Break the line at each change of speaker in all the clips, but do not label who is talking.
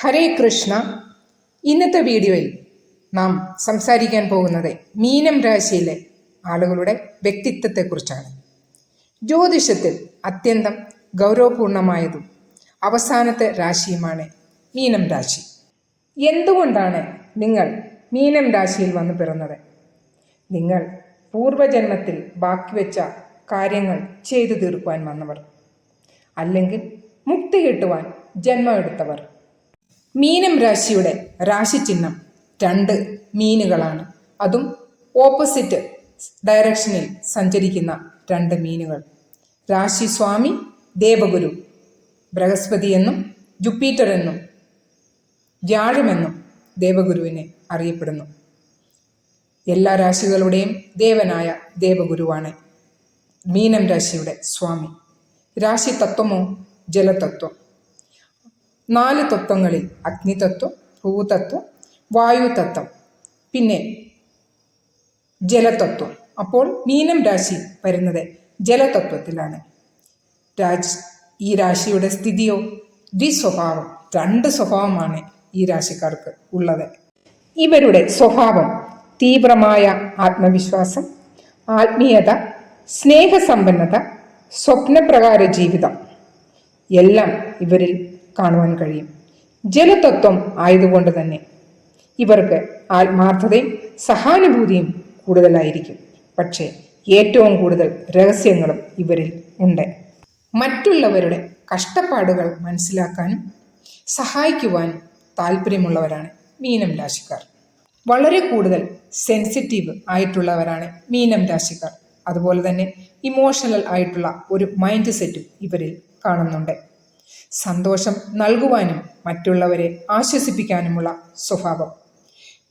ഹരേ കൃഷ്ണ. ഇന്നത്തെ വീഡിയോയിൽ നാം സംസാരിക്കാൻ പോകുന്നത് മീനം രാശിയിലെ ആളുകളുടെ വ്യക്തിത്വത്തെക്കുറിച്ചാണ്. ജ്യോതിഷത്തിൽ അത്യന്തം ഗൗരവപൂർണമായതും അവസാനത്തെ രാശിയുമാണ് മീനം രാശി. എന്തുകൊണ്ടാണ് നിങ്ങൾ മീനം രാശിയിൽ വന്നു പിറന്നത്? നിങ്ങൾ പൂർവജന്മത്തിൽ ബാക്കി വെച്ച കാര്യങ്ങൾ ചെയ്തു തീർക്കുവാൻ വന്നവർ, അല്ലെങ്കിൽ മുക്തി കിട്ടുവാൻ ജന്മമെടുത്തവർ. മീനം രാശിയുടെ രാശിചിഹ്നം 2 മീനുകളാണ്. അതും ഓപ്പോസിറ്റ് ഡയറക്ഷനിൽ സഞ്ചരിക്കുന്ന 2 മീനുകൾ. രാശി സ്വാമി ദേവഗുരു, ബൃഹസ്പതി എന്നും ജുപ്പിറ്റർ എന്നും വ്യാഴമെന്നും ദേവഗുരുവിനെ അറിയപ്പെടുന്നു. എല്ലാ രാശികളുടെയും ദേവനായ ദേവഗുരുവാണ് മീനം രാശിയുടെ സ്വാമി. രാശി തത്വമോ ജലതത്വം. 4 തത്വങ്ങളിൽ അഗ്നിതത്വം, ഭൂതത്വം, വായുതത്വം, പിന്നെ ജലതത്വം. അപ്പോൾ മീനം രാശി വരുന്നത് ജലതത്വത്തിലാണ്. ഈ രാശിയുടെ സ്ഥിതിയോ ദ്വിസ്വഭാവം, 2 സ്വഭാവമാണ് ഈ രാശിക്കാർക്ക് ഉള്ളത്. ഇവരുടെ സ്വഭാവം തീവ്രമായ ആത്മവിശ്വാസം, ആത്മീയത, സ്നേഹസമ്പന്നത, സ്വപ്നപ്രകാര ജീവിതം എല്ലാം ഇവരിൽ കാണുവാൻ കഴിയും. ജലതത്വം ആയതുകൊണ്ട് തന്നെ ഇവർക്ക് ആത്മാർത്ഥതയും സഹാനുഭൂതിയും കൂടുതലായിരിക്കും. പക്ഷേ ഏറ്റവും കൂടുതൽ രഹസ്യങ്ങളും ഇവരിൽ ഉണ്ട്. മറ്റുള്ളവരുടെ കഷ്ടപ്പാടുകൾ മനസ്സിലാക്കാനും സഹായിക്കുവാനും താല്പര്യമുള്ളവരാണ് മീനം രാശിക്കാർ. വളരെ കൂടുതൽ സെൻസിറ്റീവ് ആയിട്ടുള്ളവരാണ് മീനം രാശിക്കാർ. അതുപോലെ തന്നെ ഇമോഷണൽ ആയിട്ടുള്ള ഒരു മൈൻഡ് സെറ്റും ഇവരിൽ കാണുന്നുണ്ട്. സന്തോഷം നൽകുവാനും മറ്റുള്ളവരെ ആശ്വസിപ്പിക്കാനുമുള്ള സ്വഭാവം.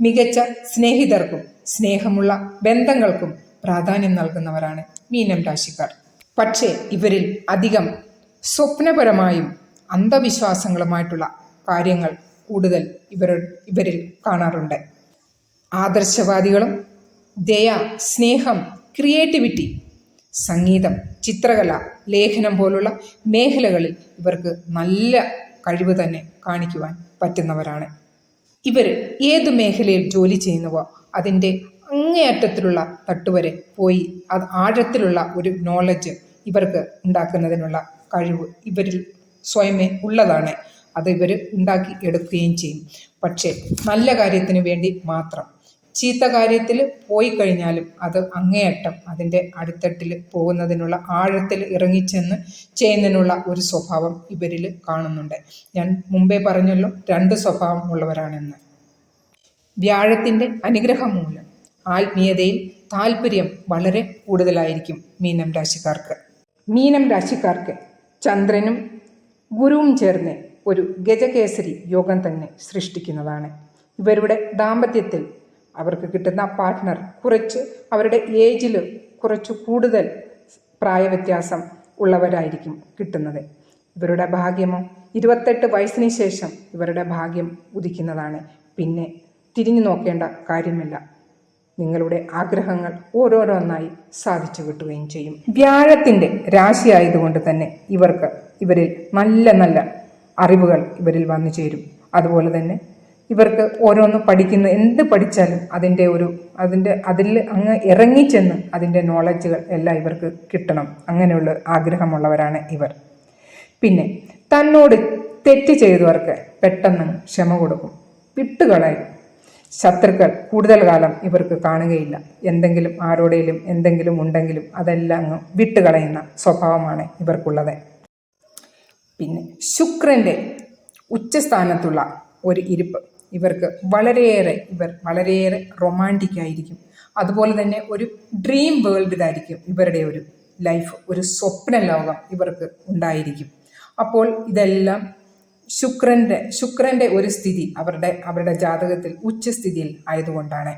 മികച്ച സ്നേഹിതർക്കും സ്നേഹമുള്ള ബന്ധങ്ങൾക്കും പ്രാധാന്യം നൽകുന്നവരാണ് മീനം രാശിക്കാർ. പക്ഷേ ഇവരിൽ അധികം സ്വപ്നപരമായും അന്ധവിശ്വാസങ്ങളുമായിട്ടുള്ള കാര്യങ്ങൾ കൂടുതൽ ഇവരിൽ കാണാറുണ്ട്. ആദർശവാദികളും ദയ, സ്നേഹം, ക്രിയേറ്റിവിറ്റി, സംഗീതം, ചിത്രകല, ലേഖനം പോലുള്ള മേഖലകളിൽ ഇവർക്ക് നല്ല കഴിവ് തന്നെ കാണിക്കുവാൻ പറ്റുന്നവരാണ്. ഇവർ ഏത് മേഖലയിൽ ജോലി ചെയ്യുന്നുവോ അതിൻ്റെ അങ്ങേയറ്റത്തിലുള്ള തട്ടുവരെ പോയി അത് ആഴത്തിലുള്ള ഒരു നോളജ് ഇവർക്ക് ഉണ്ടാക്കുന്നതിനുള്ള കഴിവ് ഇവരിൽ സ്വയമേ ഉള്ളതാണ്. അത് ഇവർ ഉണ്ടാക്കി എടുക്കുകയും ചെയ്യും. പക്ഷേ നല്ല കാര്യത്തിന് വേണ്ടി മാത്രം. ചീത്ത കാര്യത്തിൽ പോയി കഴിഞ്ഞാലും അത് അങ്ങേയറ്റം അതിൻ്റെ അടിത്തട്ടിൽ പോകുന്നതിനുള്ള, ആഴത്തിൽ ഇറങ്ങിച്ചെന്ന് ചെയ്യുന്നതിനുള്ള ഒരു സ്വഭാവം ഇവരിൽ കാണുന്നുണ്ട്. ഞാൻ മുമ്പേ പറഞ്ഞല്ലോ 2 സ്വഭാവം ഉള്ളവരാണെന്ന്. വ്യാഴത്തിൻ്റെ അനുഗ്രഹം മൂലം ആത്മീയതയിൽ താല്പര്യം വളരെ കൂടുതലായിരിക്കും മീനം രാശിക്കാർക്ക്. മീനം രാശിക്കാർക്ക് ചന്ദ്രനും ഗുരുവും ചേർന്ന് ഒരു ഗജകേസരി യോഗം തന്നെ സൃഷ്ടിക്കുന്നതാണ്. ഇവരുടെ ദാമ്പത്യത്തിൽ അവർക്ക് കിട്ടുന്ന പാർട്ട്ണർ അവരുടെ ഏജിൽ കുറച്ച് കൂടുതൽ പ്രായവ്യത്യാസം ഉള്ളവരായിരിക്കും കിട്ടുന്നത്. ഇവരുടെ ഭാഗ്യമോ 28 വയസ്സിന് ശേഷം ഇവരുടെ ഭാഗ്യം ഉദിക്കുന്നതാണ്. പിന്നെ തിരിഞ്ഞു നോക്കേണ്ട കാര്യമില്ല. നിങ്ങളുടെ ആഗ്രഹങ്ങൾ ഓരോരോന്നായി സാധിച്ചു കിട്ടുകയും ചെയ്യും. വ്യാഴത്തിൻ്റെ രാശി ആയതുകൊണ്ട് തന്നെ ഇവരിൽ നല്ല നല്ല അറിവുകൾ ഇവരിൽ വന്നു ചേരും. അതുപോലെ തന്നെ ഇവർക്ക് ഓരോന്ന് എന്ത് പഠിച്ചാലും അതിൽ അങ്ങ് ഇറങ്ങിച്ചെന്ന് അതിൻ്റെ നോളജുകൾ എല്ലാം ഇവർക്ക് കിട്ടണം. അങ്ങനെയുള്ള ആഗ്രഹമുള്ളവരാണ് ഇവർ. പിന്നെ തന്നോട് തെറ്റ് ചെയ്തവർക്ക് പെട്ടെന്ന് ക്ഷമ കൊടുക്കും, വിട്ടുകളയും. ശത്രുക്കൾ കൂടുതൽ കാലം ഇവർക്ക് കാണുകയില്ല. ആരോടെങ്കിലും എന്തെങ്കിലും ഉണ്ടെങ്കിലും അതെല്ലാം അങ്ങ് വിട്ടുകളയുന്ന സ്വഭാവമാണ് ഇവർക്കുള്ളത്. പിന്നെ ശുക്രൻ്റെ ഉച്ചസ്ഥാനത്തുള്ള ഒരു ഇരിപ്പ് ഇവർ വളരെയേറെ റൊമാൻറ്റിക് ആയിരിക്കും. അതുപോലെ തന്നെ ഒരു ഡ്രീം വേൾഡിലായിരിക്കും ഇവരുടെ ഒരു ലൈഫ്, ഒരു സ്വപ്ന ലോകം ഇവർക്ക് ഉണ്ടായിരിക്കും. അപ്പോൾ ഇതെല്ലാം ശുക്രൻ്റെ ഒരു സ്ഥിതി അവരുടെ ജാതകത്തിൽ ഉച്ചസ്ഥിതിയിൽ ആയതുകൊണ്ടാണ്.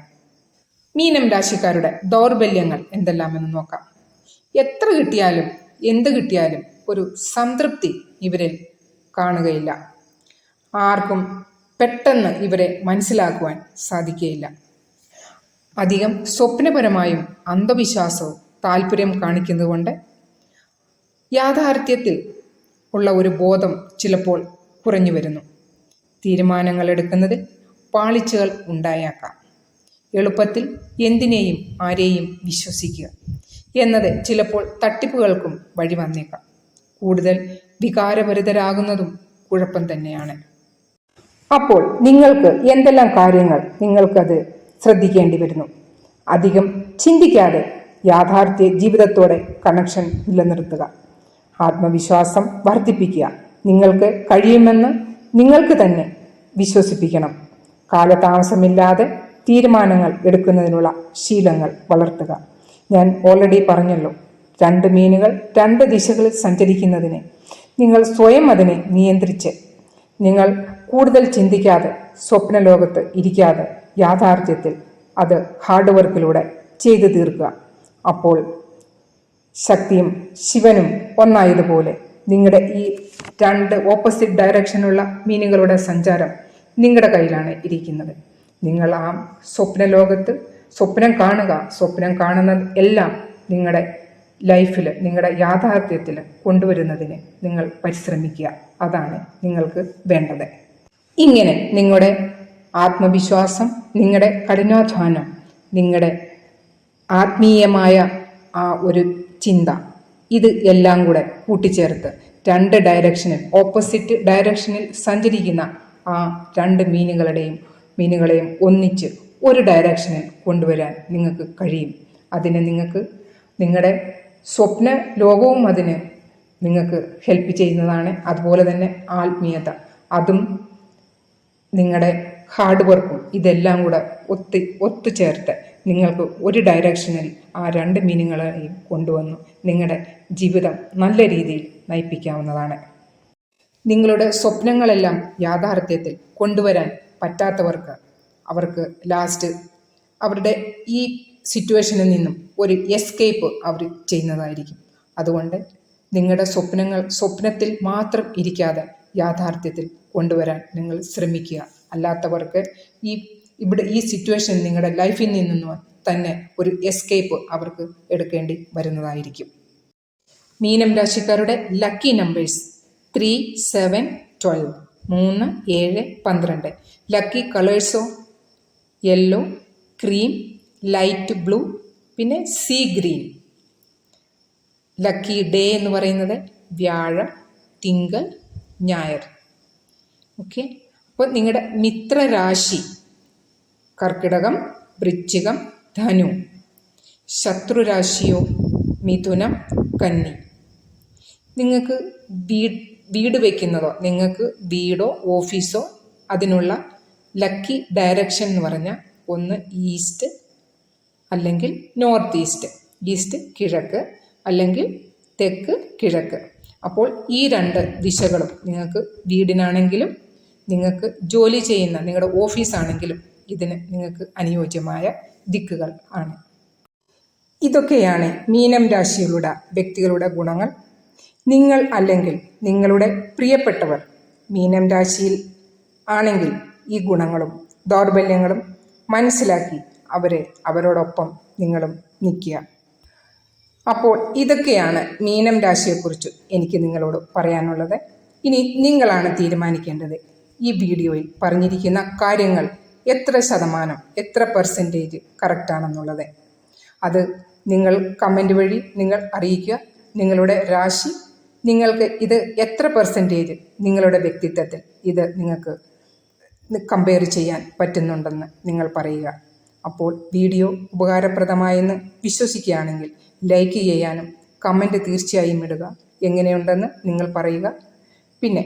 മീനം രാശിക്കാരുടെ ദൗർബല്യങ്ങൾ എന്തെല്ലാമെന്ന് നോക്കാം. എത്ര കിട്ടിയാലും എന്ത് കിട്ടിയാലും ഒരു സംതൃപ്തി ഇവരിൽ കാണുകയില്ല. ആർക്കും പെട്ടെന്ന് ഇവരെ മനസ്സിലാക്കുവാൻ സാധിക്കുകയില്ല. അധികം സ്വപ്നപരമായും അന്ധവിശ്വാസവും താല്പര്യം കാണിക്കുന്നതുകൊണ്ട് യാഥാർത്ഥ്യത്തിൽ ഉള്ള ഒരു ബോധം ചിലപ്പോൾ കുറഞ്ഞു വരുന്നു. തീരുമാനങ്ങൾ എടുക്കുന്നതിൽ പാളിച്ചകൾ ഉണ്ടായേക്കാം. എളുപ്പത്തിൽ എന്തിനേയും ആരെയും വിശ്വസിക്കുക എന്നത് ചിലപ്പോൾ തട്ടിപ്പുകൾക്കും വഴി വന്നേക്കാം. കൂടുതൽ വികാരഭരിതരാകുന്നതും കുഴപ്പം തന്നെയാണ്. അപ്പോൾ നിങ്ങൾക്ക് എന്തെല്ലാം കാര്യങ്ങൾ നിങ്ങൾക്കത് ശ്രദ്ധിക്കേണ്ടി വരുന്നു? അധികം ചിന്തിക്കാതെ യാഥാർത്ഥ്യ ജീവിതത്തോടെ കണക്ഷൻ നിലനിർത്തുക. ആത്മവിശ്വാസം വർദ്ധിപ്പിക്കുക. നിങ്ങൾക്ക് കഴിയുമെന്ന് നിങ്ങൾക്ക് തന്നെ വിശ്വസിപ്പിക്കണം. കാലതാമസമില്ലാതെ തീരുമാനങ്ങൾ എടുക്കുന്നതിനുള്ള ശീലങ്ങൾ വളർത്തുക. ഞാൻ ഓൾറെഡി പറഞ്ഞല്ലോ, 2 മീനുകൾ 2 ദിശകളിൽ സഞ്ചരിക്കുന്നതിന് നിങ്ങൾ സ്വയം അതിനെ നിയന്ത്രിച്ച്, നിങ്ങൾ കൂടുതൽ ചിന്തിക്കാതെ, സ്വപ്നലോകത്ത് ഇരിക്കാതെ യാഥാർത്ഥ്യത്തിൽ അത് ഹാർഡ് വർക്കിലൂടെ ചെയ്തു തീർക്കുക. അപ്പോൾ ശക്തിയും ശിവനും ഒന്നായതുപോലെ നിങ്ങളുടെ ഈ 2 ഓപ്പോസിറ്റ് ഡയറക്ഷനുള്ള മീനുകളുടെ സഞ്ചാരം നിങ്ങളുടെ കയ്യിലാണ് ഇരിക്കുന്നത്. നിങ്ങൾ ആ സ്വപ്നലോകത്ത് സ്വപ്നം കാണുക. സ്വപ്നം കാണുന്നത് എല്ലാം നിങ്ങളുടെ ലൈഫിൽ, നിങ്ങളുടെ യാഥാർത്ഥ്യത്തിൽ കൊണ്ടുവരുന്നതിന് നിങ്ങൾ പരിശ്രമിക്കുക. അതാണ് നിങ്ങൾക്ക് വേണ്ടത്. ഇങ്ങനെ നിങ്ങളുടെ ആത്മവിശ്വാസം, നിങ്ങളുടെ കഠിനാധ്വാനം, നിങ്ങളുടെ ആത്മീയമായ ആ ഒരു ചിന്ത, ഇത് എല്ലാം കൂടെ കൂട്ടിച്ചേർത്ത് 2 ഡയറക്ഷനിൽ, ഓപ്പോസിറ്റ് ഡയറക്ഷനിൽ സഞ്ചരിക്കുന്ന ആ 2 മീനുകളെയും ഒന്നിച്ച് ഒരു ഡയറക്ഷനിൽ കൊണ്ടുവരാൻ നിങ്ങൾക്ക് കഴിയും. അതിന് നിങ്ങൾക്ക് നിങ്ങളുടെ സ്വപ്ന ലോകവും അതിന് നിങ്ങൾക്ക് ഹെൽപ്പ് ചെയ്യുന്നതാണ്. അതുപോലെ തന്നെ ആത്മീയത, അതും നിങ്ങളുടെ ഹാർഡ് വർക്കും ഇതെല്ലാം കൂടെ ഒത്തുചേർത്ത് നിങ്ങൾക്ക് ഒരു ഡയറക്ഷനിൽ ആ 2 മീനുകളെയും കൊണ്ടുവന്നു നിങ്ങളുടെ ജീവിതം നല്ല രീതിയിൽ നയിപ്പിക്കാവുന്നതാണ്. നിങ്ങളുടെ സ്വപ്നങ്ങളെല്ലാം യാഥാർത്ഥ്യത്തിൽ കൊണ്ടുവരാൻ പറ്റാത്തവർക്ക്, അവർക്ക് ലാസ്റ്റ് അവരുടെ ഈ സിറ്റുവേഷനിൽ നിന്നും ഒരു എസ്കേപ്പ് അവർ ചെയ്യുന്നതായിരിക്കും. അതുകൊണ്ട് നിങ്ങളുടെ സ്വപ്നങ്ങൾ സ്വപ്നത്തിൽ മാത്രം ഇരിക്കാതെ യാഥാർത്ഥ്യത്തിൽ കൊണ്ടുവരാൻ നിങ്ങൾ ശ്രമിക്കുക. അല്ലാത്തവർക്ക് ഈ സിറ്റുവേഷൻ നിങ്ങളുടെ ലൈഫിൽ നിന്നും തന്നെ ഒരു എസ്കേപ്പ് അവർക്ക് എടുക്കേണ്ടി വരുന്നതായിരിക്കും. മീനം രാശിക്കാരുടെ ലക്കി നമ്പേഴ്സ് 3, 7, 12, 3, 7, 12. ലക്കി കളേഴ്സോ യെല്ലോ, ക്രീം, ലൈറ്റ് ബ്ലൂ, പിന്നെ സീ ഗ്രീൻ. ലക്കി ഡേ എന്ന് പറയുന്നത് വ്യാഴം, തിങ്കൾ, ഞായർ. ഓക്കെ. അപ്പോൾ നിങ്ങളുടെ മിത്രരാശി കർക്കിടകം, വൃശ്ചികം, ധനു. ശത്രുരാശിയോ മിഥുനം, കന്നി. നിങ്ങൾക്ക് വീട് വയ്ക്കുന്നതോ, നിങ്ങൾക്ക് വീടോ ഓഫീസോ അതിനുള്ള ലക്കി ഡയറക്ഷൻ എന്ന് പറഞ്ഞാൽ ഒന്ന് ഈസ്റ്റ് അല്ലെങ്കിൽ നോർത്ത് ഈസ്റ്റ്. ഈസ്റ്റ് കിഴക്ക് അല്ലെങ്കിൽ തെക്ക് കിഴക്ക്. അപ്പോൾ ഈ 2 ദിശകളും നിങ്ങൾക്ക് വീടിനാണെങ്കിലും നിങ്ങൾക്ക് ജോലി ചെയ്യുന്ന നിങ്ങളുടെ ഓഫീസാണെങ്കിലും ഇതിന് നിങ്ങൾക്ക് അനുയോജ്യമായ ദിക്കുകൾ ആണ്. ഇതൊക്കെയാണ് മീനം രാശിയിലുള്ള വ്യക്തികളുടെ ഗുണങ്ങൾ. നിങ്ങൾ അല്ലെങ്കിൽ നിങ്ങളുടെ പ്രിയപ്പെട്ടവർ മീനം രാശിയിൽ ആണെങ്കിൽ ഈ ഗുണങ്ങളും ദൗർബല്യങ്ങളും മനസ്സിലാക്കി അവരോടൊപ്പം നിങ്ങളും നിൽക്കുക. അപ്പോൾ ഇതൊക്കെയാണ് മീനം രാശിയെക്കുറിച്ച് എനിക്ക് നിങ്ങളോട് പറയാനുള്ളത്. ഇനി നിങ്ങളാണ് തീരുമാനിക്കേണ്ടത് ഈ വീഡിയോയിൽ പറഞ്ഞിരിക്കുന്ന കാര്യങ്ങൾ എത്ര ശതമാനം, എത്ര പെർസെൻറ്റേജ് കറക്റ്റാണെന്നുള്ളത്. അത് നിങ്ങൾ കമൻറ്റ് വഴി നിങ്ങൾ അറിയിക്കുക. നിങ്ങളുടെ രാശി, നിങ്ങൾക്ക് ഇത് എത്ര പെർസെൻറ്റേജ് നിങ്ങളുടെ വ്യക്തിത്വത്തിൽ ഇത് നിങ്ങൾക്ക് കമ്പയർ ചെയ്യാൻ പറ്റുന്നുണ്ടെന്ന് നിങ്ങൾ പറയുക. അപ്പോൾ വീഡിയോ ഉപകാരപ്രദമായെന്ന് വിശ്വസിക്കുകയാണെങ്കിൽ ലൈക്ക് ചെയ്യാനും കമൻറ്റ് തീർച്ചയായും ഇടുക. എങ്ങനെയുണ്ടെന്ന് നിങ്ങൾ പറയുക. പിന്നെ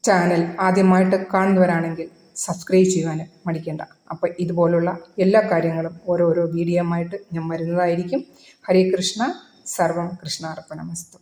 ചാനൽ ആദ്യമായിട്ട് കാണുന്നവരാണെങ്കിൽ സബ്സ്ക്രൈബ് ചെയ്യാനും മടിക്കേണ്ട. അപ്പോൾ ഇതുപോലുള്ള എല്ലാ കാര്യങ്ങളും ഓരോരോ വീഡിയോ ആയിട്ട് ഞാൻ വരുന്നതായിരിക്കും. ഹരേ കൃഷ്ണ. സർവം കൃഷ്ണാർപ്പണമസ്തു.